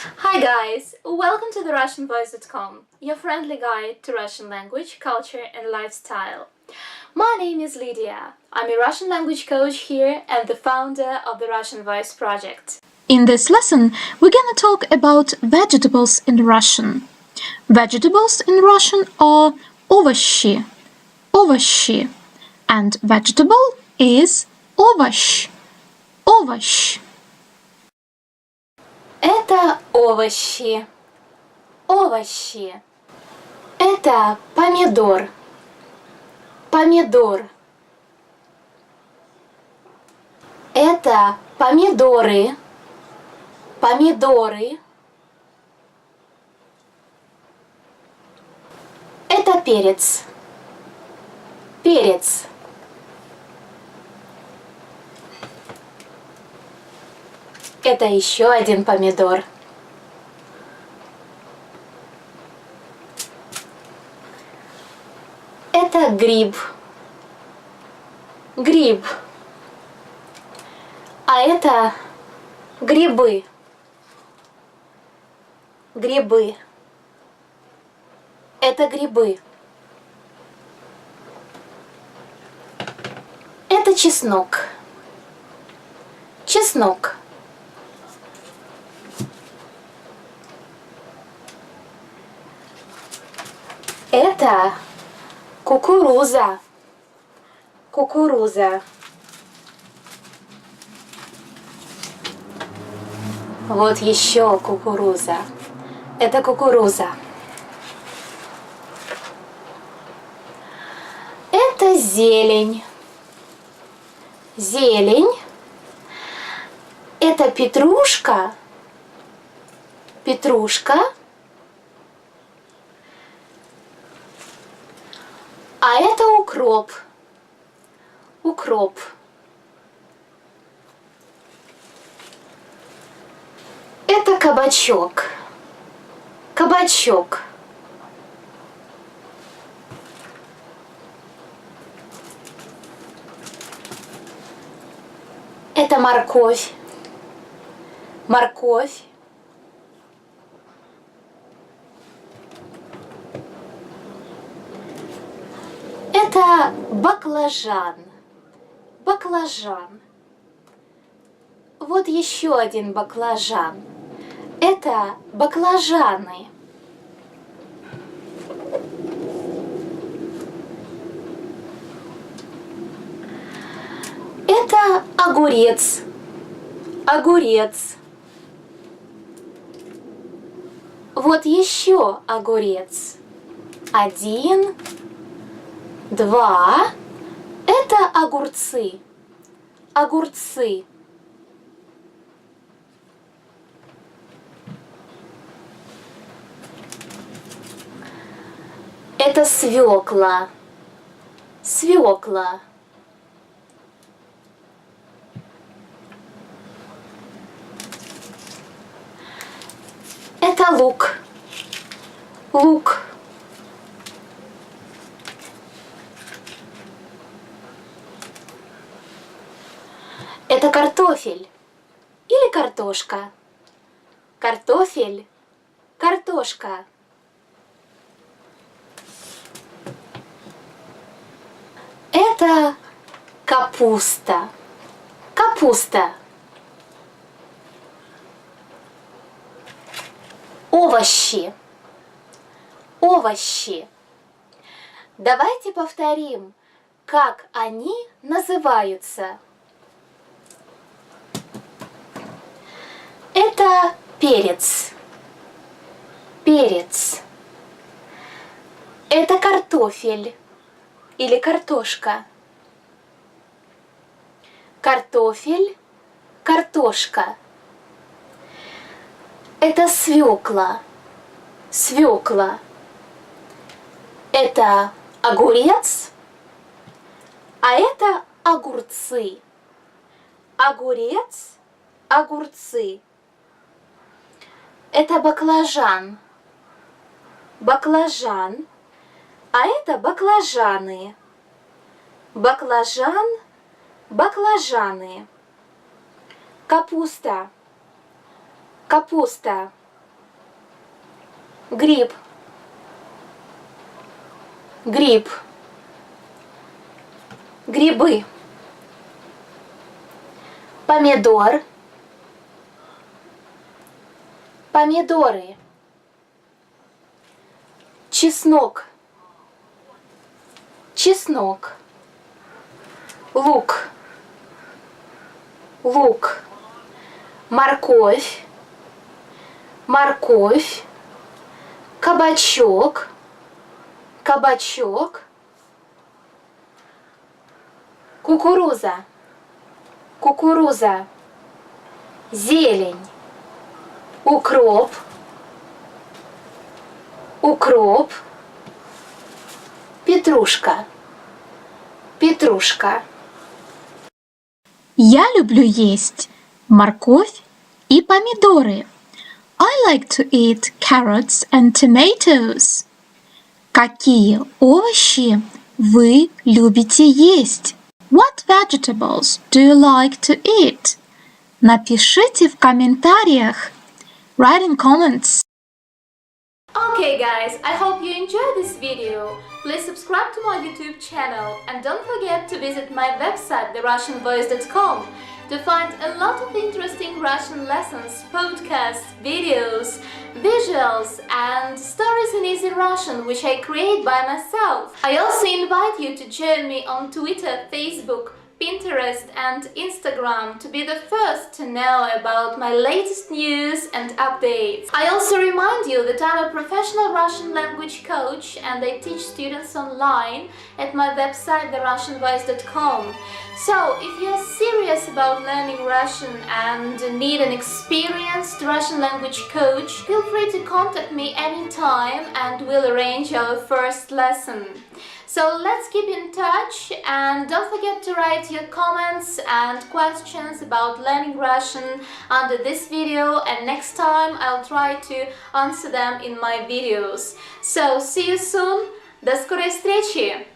Hi guys, welcome to the RussianVoice.com, your friendly guide to Russian language, culture and lifestyle. My name is Lydia. I'm a Russian language coach here and the founder of the Russian Voice project. In this lesson, we're gonna talk about vegetables in Russian. Vegetables in Russian are овощи, овощи, and vegetable is овощ, овощ. Это овощи, овощи. Это помидор, помидор. Это помидоры, помидоры. Это перец, перец. Это еще один помидор. Это гриб, гриб. А это грибы, грибы. Это грибы. Это чеснок, чеснок. Это кукуруза, кукуруза. Вот еще кукуруза. Это кукуруза. Это зелень, зелень. Это петрушка, петрушка. А это укроп, укроп. Это кабачок, кабачок. Это морковь, морковь. Это баклажан, баклажан. Вот еще один баклажан. Это баклажаны. Это огурец, огурец. Вот еще огурец. Один, два. Это огурцы, огурцы. Это свекла, свекла. Это лук, лук. Это картофель или картошка. Картофель, картошка. Это капуста, капуста. Овощи, овощи. Давайте повторим, как они называются. Это перец, перец. Это картофель или картошка. Картофель, картошка. Это свекла, свекла. Это огурец, а это огурцы. Огурец, огурцы. Это баклажан, баклажан, а это баклажаны. Баклажан, баклажаны. Капуста, капуста. Гриб. Гриб. Грибы. Помидор. Помидоры. Чеснок. Чеснок. Лук. Лук. Морковь. Морковь. Кабачок. Кабачок. Кукуруза. Кукуруза. Зелень. Укроп. Укроп. Петрушка. Петрушка. Я люблю есть морковь и помидоры. I like to eat carrots and tomatoes. Какие овощи вы любите есть? What vegetables do you like to eat? Напишите в комментариях. Write in comments. Okay guys, I hope you enjoyed this video. Please subscribe to my YouTube channel and don't forget to visit my website myrussianvoice.com to find a lot of interesting Russian lessons, podcasts, videos, visuals and stories in easy Russian which I create by myself. I also invite you to join me on Twitter, Facebook, Pinterest and Instagram to be the first to know about my latest news and updates. I also remind you that I'm a professional Russian language coach and I teach students online at my website myrussianvoice.com. So, if you're serious about learning Russian and need an experienced Russian language coach, feel free to contact me anytime and we'll arrange our first lesson. So let's keep in touch and don't forget to write your comments and questions about learning Russian under this video, and next time I'll try to answer them in my videos. So see you soon. До скорой встречи!